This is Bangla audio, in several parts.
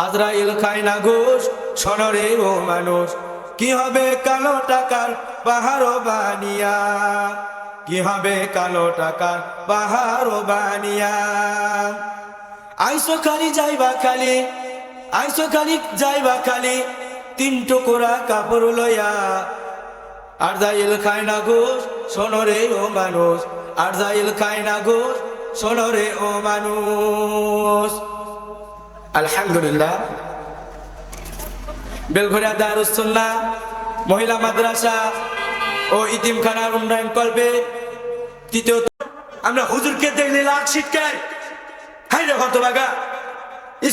আজরাইল খায় না ঘুষ, শোনরে ও মানুষ, কি হবে কালো টাকার পাহাড় বানিয়া, কি হবে কালো টাকার পাহাড় বানিয়া। আইসো খালি যাইবা খালি, আইসো খালি যাইবা খালি, তিন টুকরা কাপড় লইয়া। আজরাইল খায় না ঘুষ, শোনরে ও মানুষ, আজরাইল খায় না ঘুষ, শোনরে ও মানুষ। আলহামদুলিল্লাহ, বেলঘরিয়া দারুস সুন্নাহ মহিলা মাদ্রাসা ও ইতিমখানার উন্নয়ন কল্পে তৃতীয়, আমরা হুজুরকে দেখলে লাখ শিক্ষায় হাই রে হতভাগা।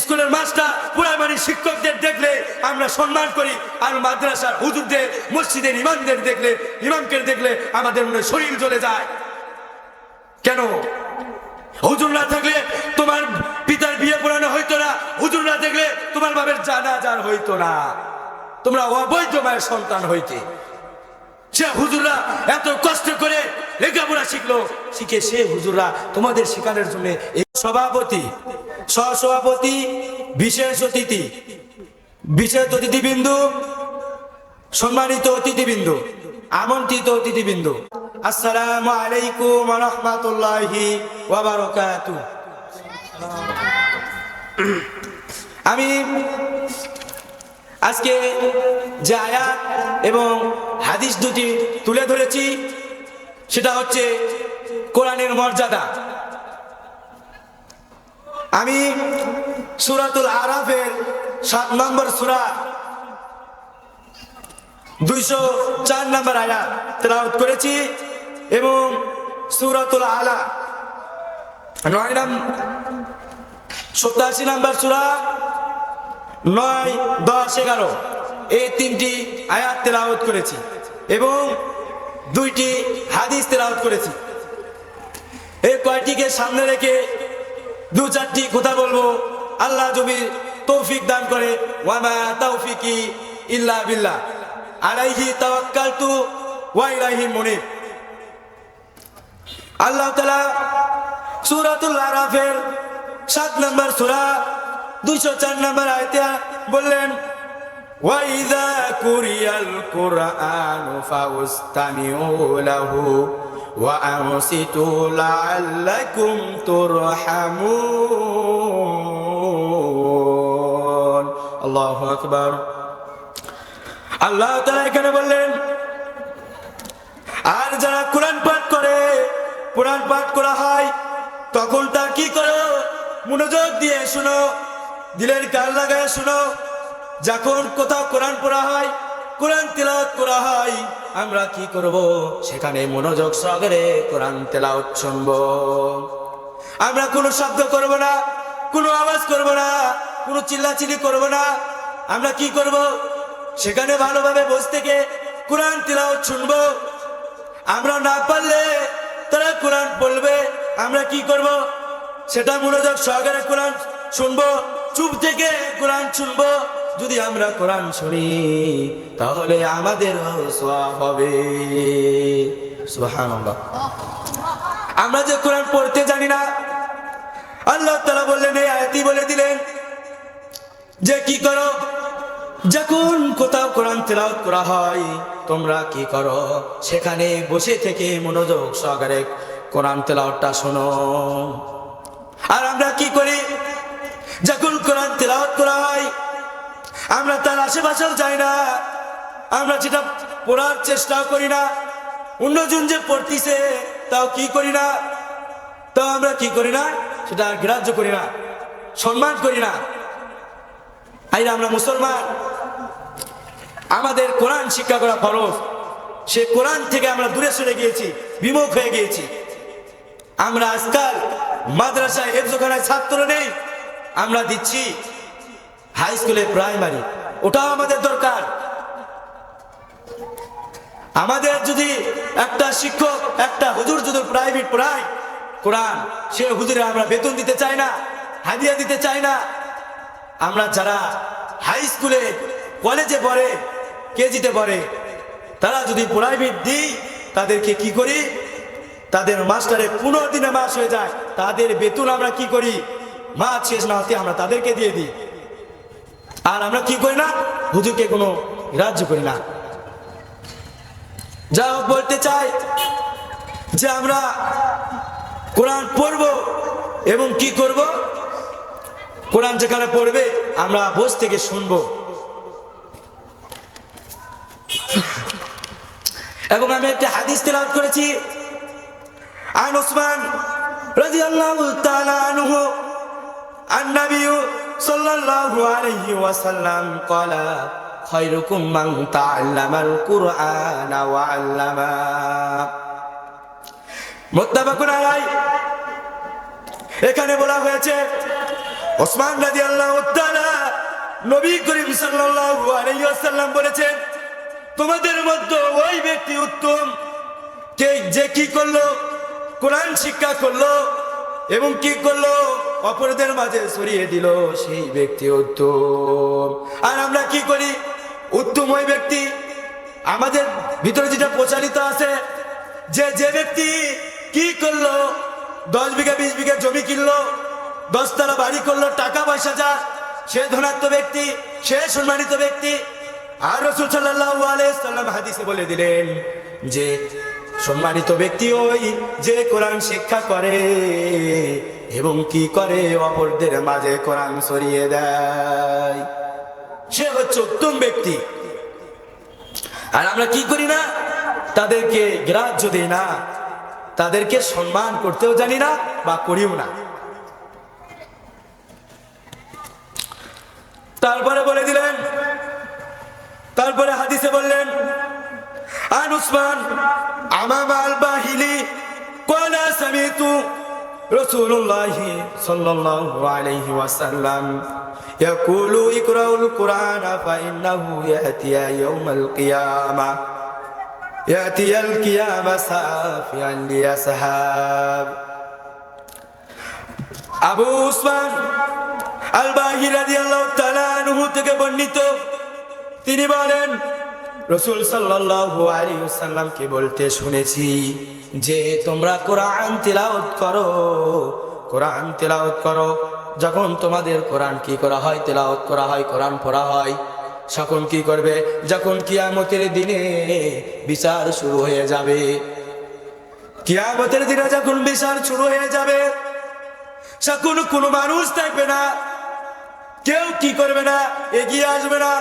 স্কুলের মাস্টার প্রাইমারি শিক্ষকদের দেখলে আমরা সম্মান করি, আর মাদ্রাসার হুজুরদের মসজিদের ইমামদের দেখলে, ইমামকে দেখলে আমাদের মনে শরীর জ্বলে যায়। কেন? হুজুর না থাকলে তোমার পিতার বিয়ে পড়ানো হইতো না, হুজুর না থাকলে তোমার বাবার জানাজার হইতো না, তোমরা অবৈধ মায়ের সন্তান হইতে। সে হুজুররা এত কষ্ট করে লেখাপড়া শিখলো, শিখে সে হুজুররা তোমাদের শেখানোর জন্য সভাপতি, সহসভাপতি, বিশেষ অতিথি, বিশেষ অতিথিবৃন্দু, সম্মানিত অতিথিবৃন্দু, আমন্ত্রিত অতিথিবৃন্দু, আসসালামু আলাইকুম ওয়া রাহমাতুল্লাহি ওয়া বারাকাতুহু। আমি আজকে যে আয়াত এবং হাদিস দুটি তুলে ধরেছি সেটা হচ্ছে কোরআনের মর্যাদা। আমি সূরাতুল আরাফের 7 নম্বর সূরা 204 নম্বর আয়াত তেলাওয়াত করেছি এবং সূরাতুল আলা 87 নম্বর সূরা 9, 10, 11 এই 3টি আয়াত তেলাওয়াত করেছি এবং 2টি হাদিস তেলাওয়াত করেছি। এই কয়টিকে সামনে রেখে 2-4টি কথা বলবো, আল্লাহ যদি তৌফিক দান করে। ওয়া মা তাওফিকি ইল্লা বিল্লাহ, আলাইহি তাওয়াক্কালতু ওয়া ইলাইহি মুনীব। আল্লাহ তাআলা সূরাতুল আরাফের 7 নম্বর সূরা 204 নম্বর আয়াতে বললেন, ওয়া ইযা কুরিয়াল কুরআনু ফাস্তামিউ লাহু ওয়া আনসিতু লাআল্লাকুম তুরহামুন। আল্লাহু আকবার। আল্লাহ তাআলা এখানে বললেন, আর যারা কোরআন পাঠ করে, কোরআন পাঠ করা হয় তখন তা কি করো? মনোযোগ দিয়ে শুনো, দিলের কান লাগায় শুনো। যখন কোথাও কোরআন পড়া হয়, কোরআন তেলাওয়াত করা হয়, আমরা কি করব? সেখানে মনোযোগ সহকারে কোরআন তেলাওয়াত শুনবো। আমরা কোনো শব্দ করব না, কোনো আওয়াজ করব না, কোনো চিল্লাচিল্লি করব না। আমরা কি করব? সেখানে ভালোভাবে বসে থেকে কোরআন তেলাওয়াত শুনবো। আমরা না পারলে তারা কোরআন বলবে, আমরা কি করব? সেটা মনোযোগ সহকারে কোরআন শুনবো, চুপ থেকে কোরআন শুনবো। যদি আমরা কোরআন শুনি তাহলে আমাদের সওয়াব হবে। সুবহানাল্লাহ। আমরা যে কোরআন পড়তে জানি না, আল্লাহ তাআলা বললেন, এই আয়াতই বলে দিলেন যে কি করো? যখন কোথাও কোরআন তেলাওয়াত করা হয় তোমরা কি করো? সেখানে বসে থেকে মনোযোগ সহকারে কোরআন তেলাওয়াতটা শোনো। আর আমরা কি করি? যখন কোরআন তেলাওয়াত করা হয় আমরা তার আশেপাশেও যাই না, আমরা যেটা পড়ার চেষ্টাও করি না। অন্যজন যে পড়তিছে তাও কি করি না, তাও আমরা কি করি না, সেটা গ্রাহ্য করি না, সম্মান করি না। আইরা আমরা মুসলমান, আমাদের কোরআন শিক্ষা করা ফরজ। সে কোরআন থেকে আমরা দূরে সরে গিয়েছি, বিমুখ হয়ে গিয়েছি। আমরা আজকাল মাদ্রাসায় হেফজখানায় ছাত্র নেই, আমরা দিচ্ছি হাই স্কুলে প্রাইমারি, ওটাও আমাদের দরকার। আমাদের যদি একটা শিক্ষক, একটা হুজুর যদি প্রাইভেট পড়ায় কোরআন, সে হুজুরে আমরা বেতন দিতে চাই না, হাদিয়া দিতে চাই না। আমরা যারা হাই স্কুলে, কলেজে পড়ে, কেজিতে পড়ে, তারা যদি প্রাইভেট দিই, তাদেরকে কি করি? তাদের মাস্টারে 15 দিনে মাস হয়ে যায়, তাদের বেতন আমরা কি করি? মাস শেষ না হতে আমরা তাদেরকে দিয়ে দিই। আর আমরা কি করি না, হুজুরকে কোনো গ্রাহ্য করি না। যা হোক, বলতে চাই যে আমরা কোরআন পড়ব এবং কি করব, কোরআন যেখানে পড়বে আমরা বস থেকে শুনবো। এবং আমি একটা হাদিস তেলাওয়াত করেছি, আন উসমান রাদিয়াল্লাহু তাআলা আনহু আন নবী সাল্লাল্লাহু আলাইহি ওয়াসাল্লাম ক্বালা খায়রুকুম মান তাআল্লামাল কুরআনা ওয়া আল্লামা। মুত্তাফাকুন আলাইহি। এখানে বলা হয়েছে ওসমান রাদিয়াল্লাহু তাআলা নবী করিম সাল্লাল্লাহু আলাইহি ওয়াসাল্লাম বলেছেন, তোমাদের মধ্যে ওই ব্যক্তি উত্তম কে যে কি করলো, কোরআন শিক্ষা করলো এবং কি করলো, অপরদের মাঝে ছড়িয়ে দিল, সেই ব্যক্তি উত্তম। আর আমরা কি করি, উত্তম ওই ব্যক্তি, আমাদের ভিতরে যেটা প্রচারিত আছে যে যে ব্যক্তি কি করলো, 10 বিঘা 20 বিঘা জমি কিনলো, 10 তলা বাড়ি করলো, টাকা পয়সা যা, সে ধনাত্ম ব্যক্তি, সে সম্মানিত ব্যক্তি। আর রাসূল সাল্লাল্লাহু আলাইহি সাল্লাম হাদিসে বলে দিলেন যে সম্মানিত ব্যক্তি ওই যে কোরআন শিক্ষা করে এবং কি করে, অপরদের মাঝে কোরআন ছড়িয়ে দেয়, সে হচ্ছে উত্তম ব্যক্তি। আর আমরা কি করি না, তাদেরকে গ্রাহ্য দিই না, তাদেরকে সম্মান করতেও জানি না বা করিও না। তারপরে বলে দিলেন, তারপরে হাদিসে বললেন, আন উসমান আমামা আল বাহিলি ক্বালা সামিতু রাসূলুল্লাহ সাল্লাল্লাহু আলাইহি ওয়াসাল্লাম ইয়াকুলু ইকরাউল কুরআনা ফাইন্নাহু ইয়াতিয়াল কিয়ামা সাফিয়ান লিয়াসহাব। আবু উসমান আল বাহিলি রাদিয়াল্লাহু তাআলা আনহু থেকে বর্ণিত, তিনি বলেন রাসূল সাল্লাল্লাহু আলাইহি ওয়াসাল্লামকে বলতে শুনেছি যে তোমরা কোরআন তিলাওয়াত করো, কোরআন তিলাওয়াত করো। যখন তোমাদের কোরআন কি করা হয়, তিলাওয়াত করা হয়, কোরআন পড়া হয়, তখন কি করবে, যখন কিয়ামতের দিনে বিচার শুরু হয়ে যাবে, কিয়ামতের দিনে যখন বিচার শুরু হয়ে যাবে, তখন কোনো মানুষ থাকবে না, কেউ কি করবে না, এগিয়ে আসবে না।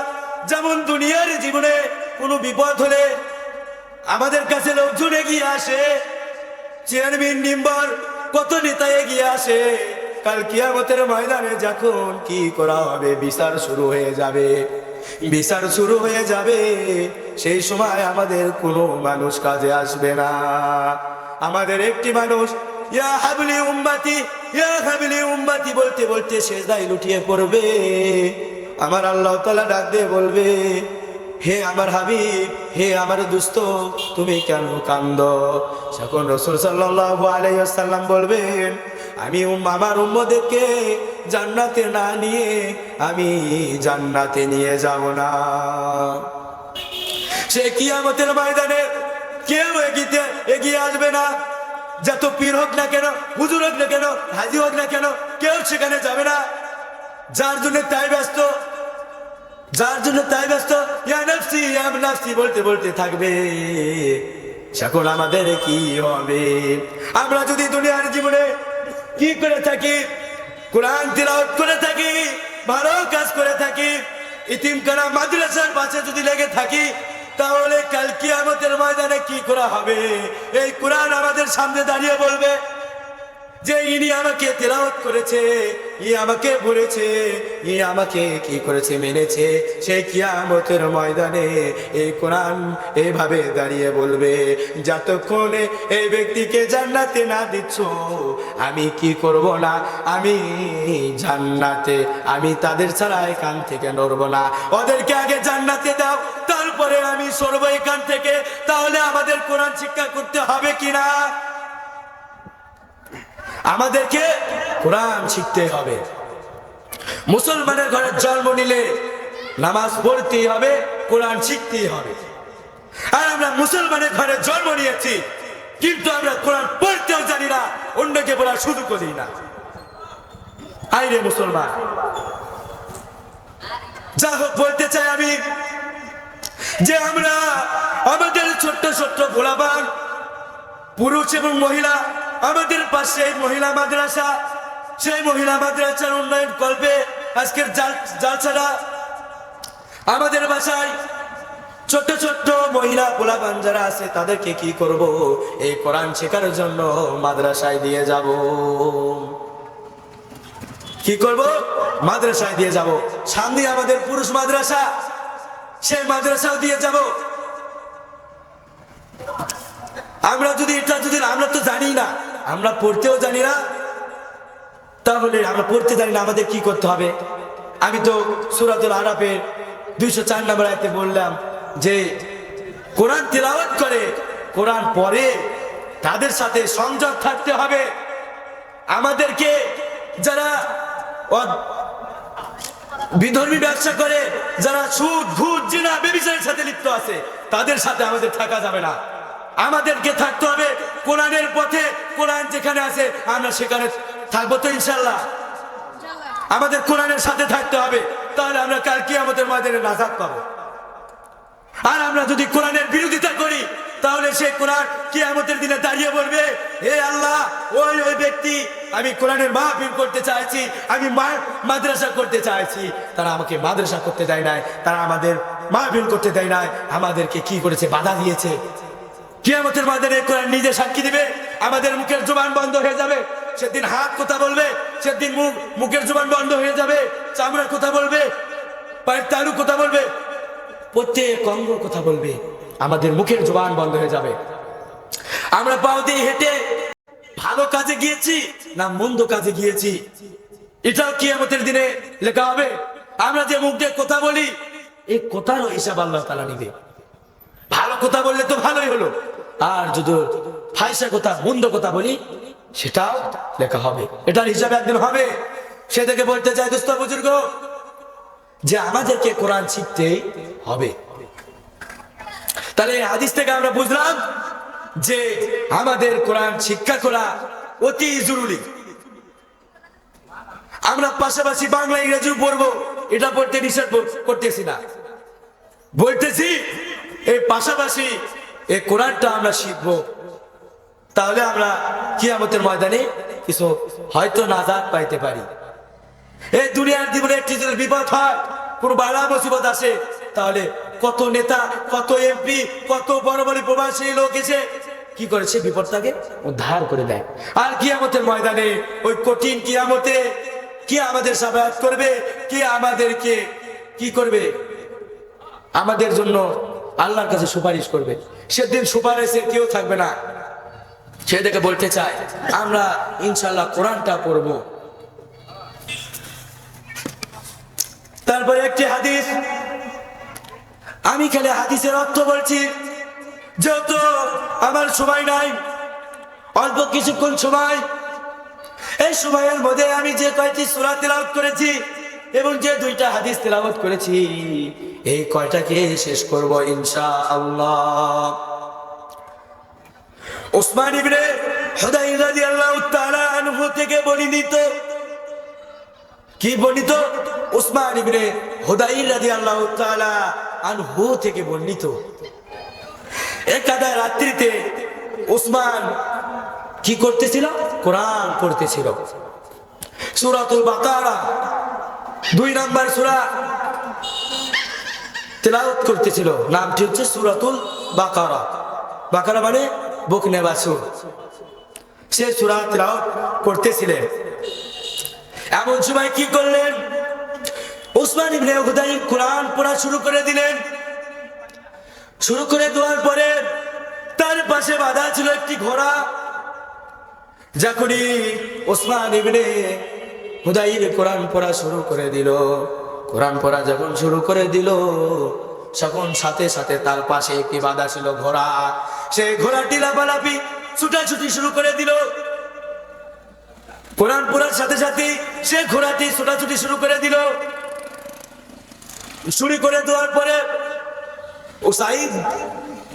যেমন দুনিয়ার জীবনে কোনো বিপদ হলে আমাদের কাছে লোকজন এগিয়ে আসে, চেয়ারম্যান মেম্বার কত নেতা এগিয়ে আসে, কাল কিয়ামতের ময়দানে যখন কি করা হবে, বিচার শুরু হয়ে যাবে, বিচার শুরু হয়ে যাবে, সেই সময় আমাদের কোনো মানুষ কাজে আসবে না। আমাদের একটি মানুষ ইয়া হাবলি উম্মতি, ইয়া হাবলি উম্মতি বলতে বলতে সেজদায় লুটিয়ে পড়বে। আমার আল্লাহ তাআলা ডাক দিয়ে বলবে, হে আমার হাবিব, হে আমার দোস্ত, তুমি কেন কান্দো? তখন রাসূল সাল্লাল্লাহু আলাইহি ওয়াসাল্লাম বলবেন, আমি আমার উম্মতকে জান্নাতে না নিয়ে আমি জান্নাতে নিয়ে যাব না। সে কিয়ামতের ময়দানে কেউ এগিয়ে আসবে না, যত পীর হোক না কেন, হুজুর হোক না কেন, হাজি হোক না কেন, কেউ সেখানে যাবে না। যার জন্য তাই ব্যস্ত, যার জন্য তাই ব্যস্ত, ইয়া নাফসি ইয়া নাফসি বলতে বলতে থাকবে। সকল আমাদের কি হবে? আমরা যদি দুনিয়ার জীবনে কি করে থাকি, কোরআন তিলাওয়াত করে থাকি, ভালো কাজ করে থাকি, ইতিমখানা মাদ্রাসার পাশে যদি লেগে থাকি, তাহলে কাল কিয়ামতের ময়দানে কি করা হবে? এই কোরআন আমাদের সামনে দাঁড়িয়ে বলবে যে ইনি আমাকে তিলাওয়াত করেছে, ই আমাকে বলেছে, ই আমাকে কি করেছে, মেনেছে। সেই কিয়ামতের ময়দানে এই কোরআন এইভাবে দাঁড়িয়ে বলবে, যতক্ষণে এই ব্যক্তিকে জান্নাতে না দিচ্ছ আমি কি করব না, আমি জান্নাতে, আমি তাদের ছাড়া এখান থেকে নড়ব না। ওদেরকে আগে জান্নাতে দাও, তারপরে আমি সরব এখান থেকে। তাহলে আমাদের কোরআন শিক্ষা করতে হবে কিনা? আমাদেরকে কোরআন শিখতে হবে। মুসলমানের ঘরে জন্ম নিলে নামাজ পড়তেই হবে, কোরআন শিখতেই হবে। আর আমরা মুসলমানের ঘরে জন্ম নিয়েছি, কিন্তু আমরা কোরআন পড়তেও জানি না, অন্যকে বলার সুযোগ করি না। আইরে মুসলমান, যা হোক বলতে চাই আমি যে আমরা আমাদের ছোট্ট ছোট্ট গোলাবান পুরুষ এবং মহিলা, আমাদের পাশে এই মহিলা মাদ্রাসা, সেই মহিলা মাদ্রাসার উন্নয়ন কল্পে আজকের জালসাটা আমাদের বাসায় ছোট্ট ছোট্ট মহিলা গোলাবান যারা আছে তাদেরকে কি করব, এই কোরআন শেখার জন্য মাদ্রাসায় দিয়ে যাব। কি করব? মাদ্রাসায় দিয়ে যাব। সামনে আমাদের পুরুষ মাদ্রাসা, সেই মাদ্রাসাও দিয়ে যাব। আমরা আমরা তো জানি না, আমরা পড়তেও জানি না, তাহলে আমরা পড়তে জানি না, আমাদের কি করতে হবে? আমি তো সূরাতুল আরাফের 204 নম্বর আয়াতে বললাম যে কোরআন তিলাওয়াত করে, কোরআন পড়ে, তাদের সাথে সংযোগ থাকতে হবে। আমাদেরকে যারা বিধর্মী ব্যবসা করে, যারা সুদ ঘুষ জিনা ব্যভিচারের সাথে লিপ্ত আছে, তাদের সাথে আমাদের থাকা যাবে না। আমাদেরকে থাকতে হবে কোরআনের পথে। কোরআন যেখানে আছে আমরা সেখানে থাকবো তো ইনশাল্লাহ। আমাদের কোরআনের সাথে থাকতে হবে, তাহলে আমরা কাল কিয়ামতের ময়দানে নাজাত পাবো। আর আমরা যদি কোরআনের বিরোধিতা করি, তাহলে সেই কোরআন কিয়ামতের দিনে দাঁড়িয়ে বলবে, হে আল্লাহ, ওই ব্যক্তি, আমি কোরআনের মাহফিল করতে চাইছি, আমি মাদ্রাসা করতে চাইছি, তারা আমাকে মাদ্রাসা করতে দেয় নাই, তারা আমাদের মাহফিল করতে দেয় নাই, আমাদেরকে কি করেছে? বাধা দিয়েছে। কিয়ামতের ময়দানে কোরআন নিজে সাক্ষী দিবে, আমাদের মুখের জবান বন্ধ হয়ে যাবে। সেদিন হাত কথা বলবে, সেদিন মুখের জবান বন্ধ হয়ে যাবে, চামড়া কথা বলবে, পায়ের তালু কথা বলবে, প্রত্যেক অঙ্গ কথা বলবে, আমাদের মুখের জবান বন্ধ হয়ে যাবে। আমরা পাও দিয়ে হেঁটে ভালো কাজে গিয়েছি না মন্দ কাজে গিয়েছি, এটাও কিয়ামতের দিনে লেখা হবে। আমরা যে মুখ দিয়ে কথা বলি, এই কথারও হিসাব আল্লাহ তাআলা নিবে। ভালো কথা বললে তো ভালোই হলো, আর যদি ফাইসা কথা, মন্দ কথা বলি, সেটাও লেখা হবে, এটার হিসাব একদিন হবে। সে থেকে বলতে চাই দোস্ত বুজুর্গ, যে আমাদেরকে কোরআন শিখতে হবে। তাহলে এই হাদিস থেকে আমরা বুঝলাম যে আমাদের কোরআন শিক্ষা করা অতি জরুরি। আমরা পাশাপাশি বাংলা ইংরেজিও পড়বো, এটা পড়তে নিষেধ করতেছি না, বলতেছি এই পাশাপাশি এই কোরআনটা আমরা শিখবো, তাহলে আমরা কিয়ামতের ময়দানে কিছু হয়তো নাজাত পাইতে পারি। এই দুনিয়ার জীবনে একটি যদি বিপদ হয়, কোন বালা মুসিবত আসে, তাহলে কত নেতা, কত এমপি, কত বড় বড় প্রবাসী লোক এসে কি করেছে? বিপদটাকে উদ্ধার করে দেয়। আর কিয়ামতের ময়দানে ওই কঠিন কিয়ামতে কে আমাদের সাফায়াত করবে? কে আমাদেরকে কি করবে? আমাদের জন্য আল্লাহর কাছে সুপারিশ করবে। সেদিন সুপারিশে কেউ থাকবে না। সেদিকে বলতে চাই আমরা ইনশাআল্লাহ কোরআনটা পড়বো। তারপরে একটি হাদিস, আমি খালি হাদিসের অর্থ বলছি, যেহেতু আমার সময় নাই, অল্প কিছুক্ষণ সময়, এই সময়ের মধ্যে আমি যে কয়টি সূরা তিলাওয়াত করেছি এবং যে দুইটা হাদিস তিলাওয়াত করেছি, এই কয়টাকে শেষ করব ইনশাআল্লাহ। উসমান ইবনে হুদাইর রাদিয়াল্লাহু তাআলা আনহু থেকে বর্ণিত, কি বর্ণিত? উসমান ইবনে হুদাইর রাদিয়াল্লাহু তাআলা আনহু থেকে বর্ণিত, একদা রাত্রিতে উসমান কি করতেছিল? কোরআন পড়তেছিল। সূরাতুল বাকারা 2 নম্বর সূরা তেলাওয়াত করতেছিল, নামটি হচ্ছে সূরাতুল বাকারা। বাকারা মানে বকনে বাছুর। সে সূরা তেলাওয়াত করতেছিলেন। এমন সময় কি করলেন? উসমান ইবনে হুদাইর কোরআন পড়া শুরু করে দিলেন। শুরু করে দেওয়ার পরে তার পাশে বাঁধা ছিল একটি ঘোড়া। যখনই উসমান ইবনে হুদাইর কোরআন পড়া শুরু করে দিল, কোরআন পড়া যখন শুরু করে দিল, তখন সাথে সাথে তার পাশে একটি বাঁধা ছিল ঘোড়া। সেই ঘোড়াটি লাফালাফি ছুটাছুটি শুরু করে দিল। কোরআন পড়ার সাথে সাথে সে ঘোড়াটি ছুটাছুটি শুরু করে দিল। শুরু করে দেওয়ার পরে উসাইদ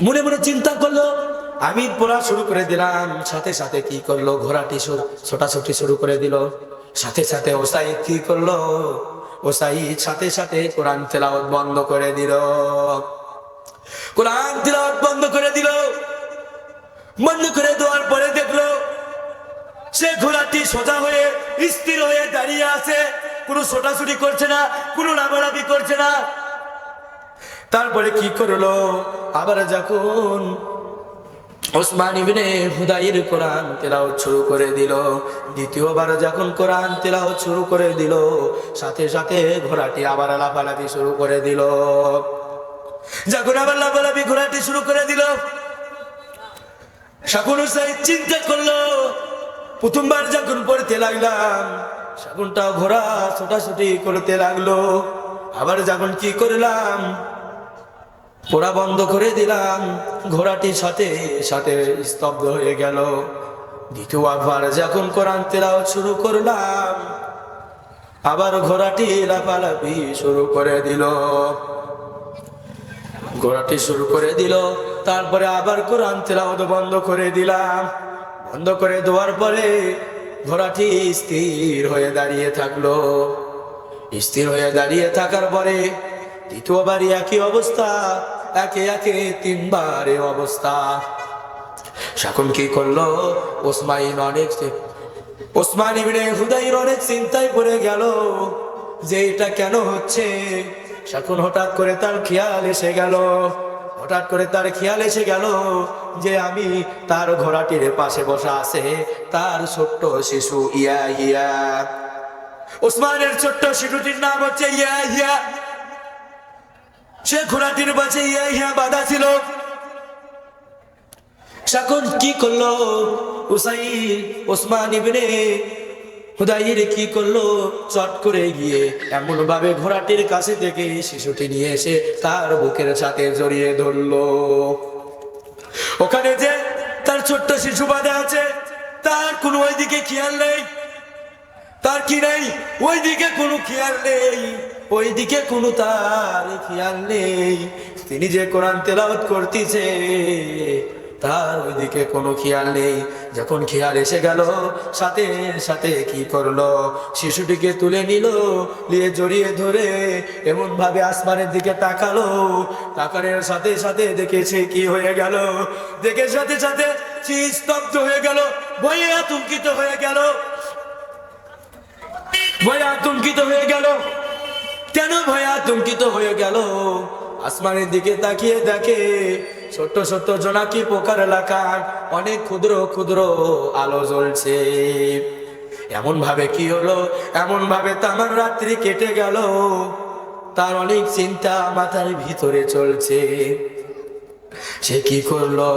মনে মনে চিন্তা করলো, আমি পড়া শুরু করে দিলাম, সাথে সাথে কি করলো? ঘোড়াটি ছোটাছুটি শুরু করে দিল। সাথে সাথে উসাইদ কি করলো? উসাইদ সাথে সাথে কোরআন তেলাওয়াত বন্ধ করে দিল। কোরআন তেলাওয়াত বন্ধ করে দিল। বন্ধ করে দেওয়ার পরে দেখলো সে ঘোড়াটি সোজা হয়ে স্থির হয়ে দাঁড়িয়ে আছে, কোনো ছোটাছুটি করছে না, কোনো লাফালাফি করছে না। তারপরে কি করলো, আবার যখন ওসমান ইবনে হুদাইর কোরআন তেলাওয়াত শুরু করে দিল, দ্বিতীয়বার যখন কোরআন তেলাওয়াত শুরু করে দিল, সাথে সাথে ঘোড়াটি আবার লাফালাফি শুরু করে দিল। যখন আবার লাফালাফি ঘোড়াটি শুরু করে দিল, শাকুন হুসাইন চিন্তা করলো, প্রথমবার যখন পড়তে লাগলাম শাকুনটা ঘোড়া ছোটাছুটি করতে লাগলো, আবার যখন কি করলাম পড়া বন্ধ করে দিলাম, ঘোড়াটির সাথে সাথে স্তব্ধ হয়ে গেল। দ্বিতীয়বার যখন কোরআন তেলাওয়াত শুরু করলাম, আবার ঘোড়াটি লাফালাফি শুরু করে দিল। ঘোড়াটি শুরু করে দিল, তারপরে আবার কোরআন তেলাওয়াত বন্ধ করে দিলাম। বন্ধ করে দেওয়ার পরে ঘোড়াটি স্থির হয়ে দাঁড়িয়ে থাকলো। স্থির হয়ে দাঁড়িয়ে থাকার পরে দ্বিতীয়বার একই অবস্থা, একে একে তিনবার এই অবস্থা। শাকুন কি করলো, ওসমান ইবনে হুদাইর অনেক চিন্তায় পড়ে গেল যে এটা কেন হচ্ছে। শাকুন হঠাৎ করে তার খেয়াল এসে গেল, যে আমি তার ঘোড়াটির পাশে বসা আছে তার ছোট্ট শিশু ইয়াহিয়া। ওসমানের ছোট্ট শিশুটির নাম হচ্ছে ইয়াহিয়া। সে ঘোড়াটির পাশে ইয়াহিয়া বাঁধা ছিল। শাকুন কি করলো, ওসমান ইবনে হুদাইর কি করলো, চট করে গিয়ে এমন ভাবে ঘোড়াটির কাছে থেকে শিশুটি নিয়ে এসে তার বুকের সাথে জড়িয়ে ধরলো। ওখানে যে তার ছোট্ট শিশু বাঁধা আছে, তার কোনো ওইদিকে খেয়াল নেই, তার কি নেই, ওইদিকে কোনো খেয়াল নেই, ওইদিকে কোনো তার খেয়াল নেই। তিনি যে কোরআন তেলাওয়াত করতেছে তার ওইদিকে কোনো খেয়াল নেই। যখন খেয়াল এসে গেল, সাথে সাথে কি করলো, শিশুটিকে তুলে নিল, নিয়ে জড়িয়ে ধরে এমন ভাবে আসমানের দিকে তাকালো। তাকানোর সাথে সাথে দেখেছে কি হয়ে গেল, দেখে সাথে সাথে স্তব্ধ হয়ে গেল, ভয়ে আতঙ্কিত হয়ে গেল। ভয়ে আতঙ্কিত হয়ে গেল। কেন ভয়ে আতঙ্কিত হয়ে গেল? আসমানের দিকে তাকিয়ে দেখে ছোট্ট ছোট্ট জোনাকি পোকার এলাকায় অনেক ক্ষুদ্র ক্ষুদ্র আলো জ্বলছে। এমন ভাবে কি হলো, এমন ভাবে তামার রাত্রি কেটে গেল। তার অনেক চিন্তা মাথার ভিতরে চলছে। সে কি করলো,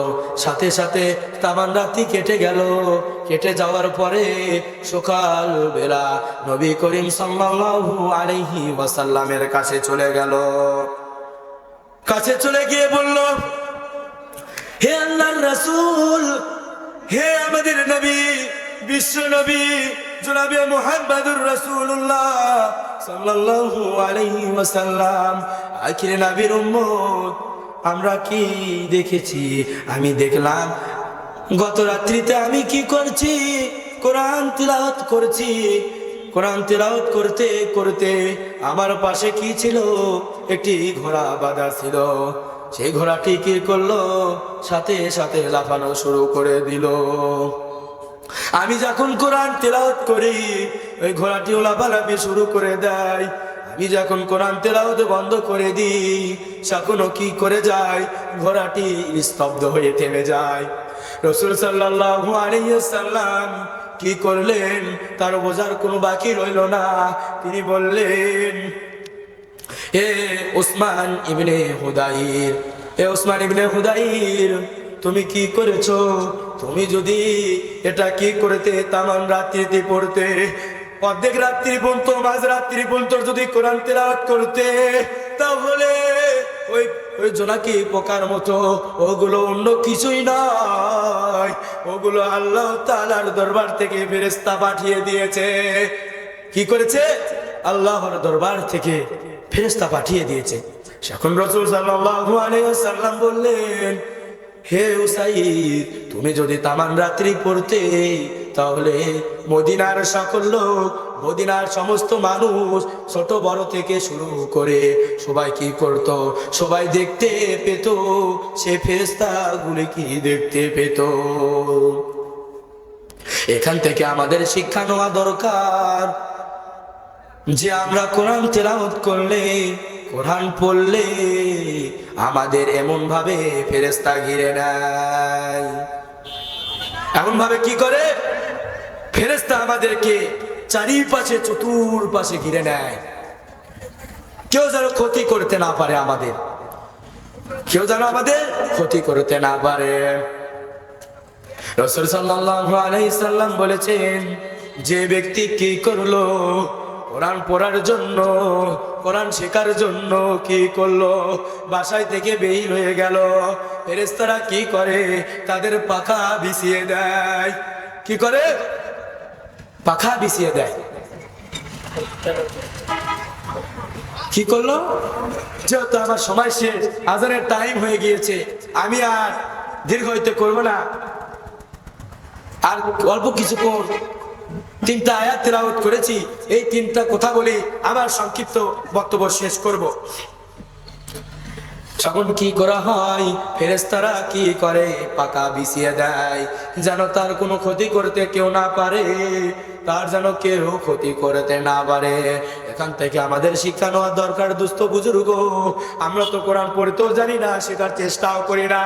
সাথে সাথে তামান রাত্রি কেটে গেল। কেটে যাওয়ার পরে সকাল বেলা নবী করিম সাল্লাল্লাহু আলাইহি ওয়াসাল্লামের কাছে চলে গেল। কাছে চলে গিয়ে বলল, হে আল্লাহর রাসূল, হে আমাদের নবী, বিশ্ব নবী জনাবে মুহাম্মদুর রাসূলুল্লাহ সাল্লাল্লাহু আলাইহি ওয়াসাল্লাম, আখিরে নবীর উম্মত, আমরা কি দেখেছি? আমি দেখলাম গত রাত্রিতে আমি কি করছি, কোরআন তিলাওয়াত করছি। কোরআন তিলাওয়াত করতে করতে আমার পাশে কি ছিল, একটি ঘোড়া বাঁধা ছিল। সেই ঘোড়াটি কি করলো, সাথে সাথে লাফানো শুরু করে দিল। আমি যখন কোরআন তিলাওয়াত করি, ওই ঘোড়াটিও লাফালাফি শুরু করে দেয়। আমি যখন কোরআন তেলাওয়াত বন্ধ করে দিই, তখনও কি করে যায়, ঘোড়াটি স্তব্ধ হয়ে থেমে যায়। রাসূল সাল্লাল্লাহু আলাইহি ওয়াসাল্লাম কি করলেন, তার বোঝার কোনো বাকি রইল না। তিনি বললেন, হে ওসমান ইবনে হুদাইর, হে ওসমান ইবনে হুদাইর, তুমি কি করেছো? তুমি যদি এটা কি করতে, তামাম রাত্রিতে পড়তে, অর্ধেক রাত্রি পর্যন্ত, মাঝ রাত্রি পর্যন্ত যদি কোরআন তেলাওয়াত করতে, তাহলে ওই ওই জোনাকি পোকার মতো ওগুলো অন্য কিছুই নয়, ওগুলো আল্লাহ তাআলার দরবার থেকে ফেরেশতা পাঠিয়ে দিয়েছে। কি করেছে? আল্লাহর দরবার থেকে ফেরেশতা পাঠিয়ে দিয়েছে। এখন রাসূল সাল্লাল্লাহু আলাইহি ওয়াসাল্লাম বললেন, হে উসাইদ, তুমি যদি তামান রাত্রি পড়তে, তাহলে মদিনার সকল লোক মদিনার সমস্ত মানুষ ছোট বড় থেকে শুরু করে সবাই কি করত, সবাই দেখতে পেত সে ফেরেশতাগুলি কি দেখতে পেত। এখান থেকে আমাদের শিক্ষা নেওয়া দরকার যে আমরা কোরআন তেলাওয়াত করলে, কোরআন পড়লে আমাদের এমন ভাবে ফেরেশতা ঘিরে নেয়। এমন ভাবে কি করে? ফেরেশতা আমাদেরকে চারিপাশে চতুর্পাশে ঘিরে নেয়। কেউ যেন ক্ষতি করতে না পারে আমাদের, কেউ যেন আমাদের ক্ষতি করতে না পারে। রাসূল সাল্লাল্লাহু আলাইহি সাল্লাম বলেছেন, যে ব্যক্তি কি করলো, কোরআন পড়ার জন্য, কোরআন শেখার জন্য কি করলো, বাসায় থেকে বের হয়ে গেল, ফেরেশতারা কি করে? তাদের পাখা বিছিয়ে দেয়। কি করে? পাখা বিছিয়ে দেয়। কি করলো? যেহেতু আমার সময় শেষ, আজানের টাইম হয়ে গিয়েছে, আমি আর দীর্ঘায়িত করব না, আর অল্প কিছুক্ষণ 3টা আয়াত তেলাওয়াত করেছি, এই 3টা কথা বলি আবার সংক্ষিপ্ত বক্তব্য শেষ করব। তখন কি করা হয়? ফেরেশতারা কি করে? পাকা বিছিয়ে দেয়, যেন তার কোনো ক্ষতি করতে কেউ না পারে, তার যেন কেউ ক্ষতি করতে না পারে। এখান থেকে আমাদের শিক্ষা নেওয়া দরকার। দুস্থ বুজুর্গ, আমরা তো কোরআন পড়তেও জানি না, শেখার চেষ্টাও করি না।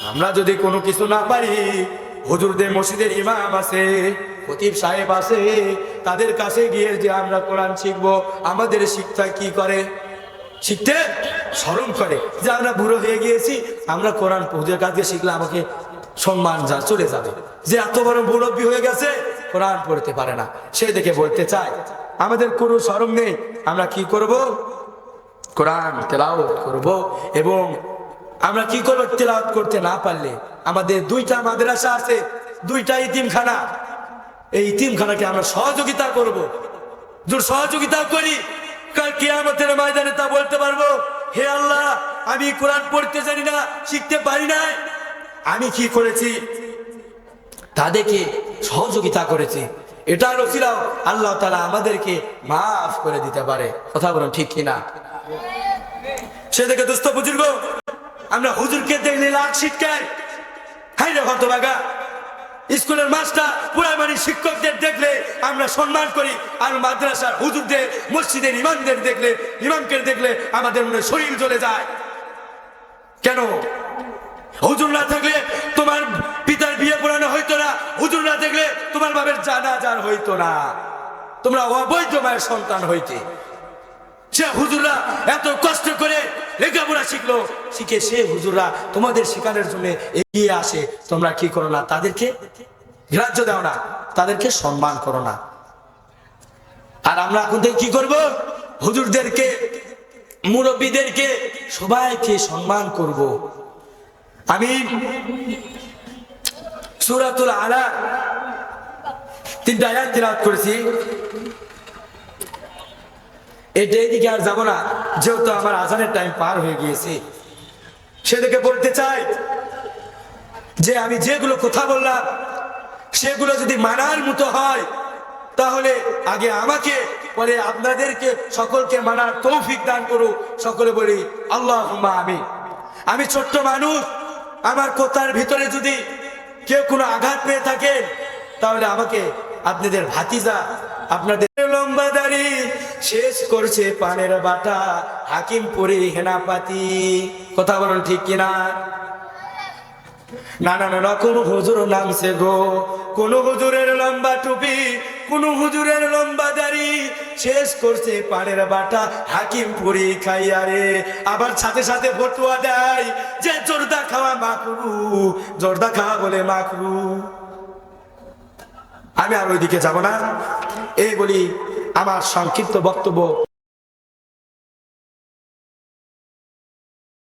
আমরা যদি কোনো কিছু না পারি, হুজুরদের মসজিদের ইমাম আছে, খতিব সাহেব আছে, তাদের কাছে গিয়ে যে আমরা কোরআন শিখবো, আমাদের শিক্ষা কি করে? শিখতে শরম করে যে আমরা বুড়ো হয়ে গিয়েছি, আমরা কোরআন হুজুরের কাছে শিখলে আমাকে সম্মান যা চলে যাবে, যে এত বড় মুরব্বী হয়ে গেছে কোরআন পড়তে পারে না, সে দেখে বলতে চায়। আমাদের কোনো শরম নেই। আমরা কি করব? কোরআন তেলাওয়াত করব। এবং আমরা কি করব? তেলাওয়াত করতে না পারলে আমাদের 2টা মাদ্রাসা আছে, 2টা ইতিমখানা, এই ইতিমখানাকে আমরা সহযোগিতা করব। যদি সহযোগিতা করি, কাল কিয়ামতের ময়দানে তা বলতে পারবো, হে আল্লাহ, আমি কোরআন পড়তে জানি না, শিখতে পারি না, আমি কি করেছি? তাদেরকে সহযোগিতা করেছি। এটার ওসিলাও আল্লাহ তাআলা আমাদেরকে মাফ করে দিতে পারে। কথা বলুন ঠিক কিনা? সে দেখে দুস্থ বুজুর্গ, আমরা হুজুরকে দেখলে লাখ শিক্ষায়, হাই রে হতভাগা, স্কুলের মাস্টার, প্রাইমারি শিক্ষকদের দেখলে আমরা সম্মান করি, আর মাদ্রাসার হুজুরদের, মসজিদের ইমামদের দেখলে, ইমামকে দেখলে আমাদের মনে শরীর জ্বলে যায়। কেন? হুজুর না থাকলে তোমার পিতার বিয়ে পড়ানো হইতো না, হুজুর না থাকলে তোমার বাবার জানাজার হইতো না, তোমরা অবৈধ মায়ের সন্তান হইতে। সে হুজুররা এত কষ্ট করে লেখাপড়া শিখলো, শিখে সে হুজুররা তোমাদের শেখানোর জন্য এগিয়ে আসে, তোমরা কি করো না? তাদেরকে গ্রাহ্য দাও না, তাদেরকে সম্মান করো না। আর আমরা এখন থেকে কি করব? হুজুরদেরকে, মুরব্বীদেরকে, সবাইকে সম্মান করব। আমি সূরাতুল আলা 3টা আয়াত তেলাওয়াত করেছি, এটাই দিকে আর যাব না, যেহেতু আমার আজানের টাইম পার হয়ে গিয়েছে। সেদিকে বলতে চাই যে আমি যেগুলো কথা বললাম সেগুলো যদি মানার মতো হয়, তাহলে আগে আমাকে, পরে আপনাদেরকে সকলকে মানার তৌফিক দান করুক। সকলে বলি আল্লাহুম্মা আমিন। আমি ছোট্ট মানুষ, আমার কথার ভিতরে যদি কেউ কোনো আঘাত পেয়ে থাকে, তাহলে আমাকে আপনাদের ভাতিজা, আপনাদের লম্বা দাড়ি, শেষ করছে পানের বাটা, হাকিমপুরে হেনাপাতি। কথা বলুন ঠিক কিনা? নানান রকম হুজুর নামছে গো, কোন হুজুরের লম্বা টুপি, কোন হুজুরের লম্বা দাড়ি, শেষ করছে পানের বাটা, হাকিমপুরি খাইয়া রে। আবার সাথে সাথে ফতুয়া দেয় যে জর্দা খাওয়া মাকরু, জর্দা খাওয়া বলে মাকরু। আমি আর ওইদিকে যাব না, এই বলি আমার সংক্ষিপ্ত বক্তব্য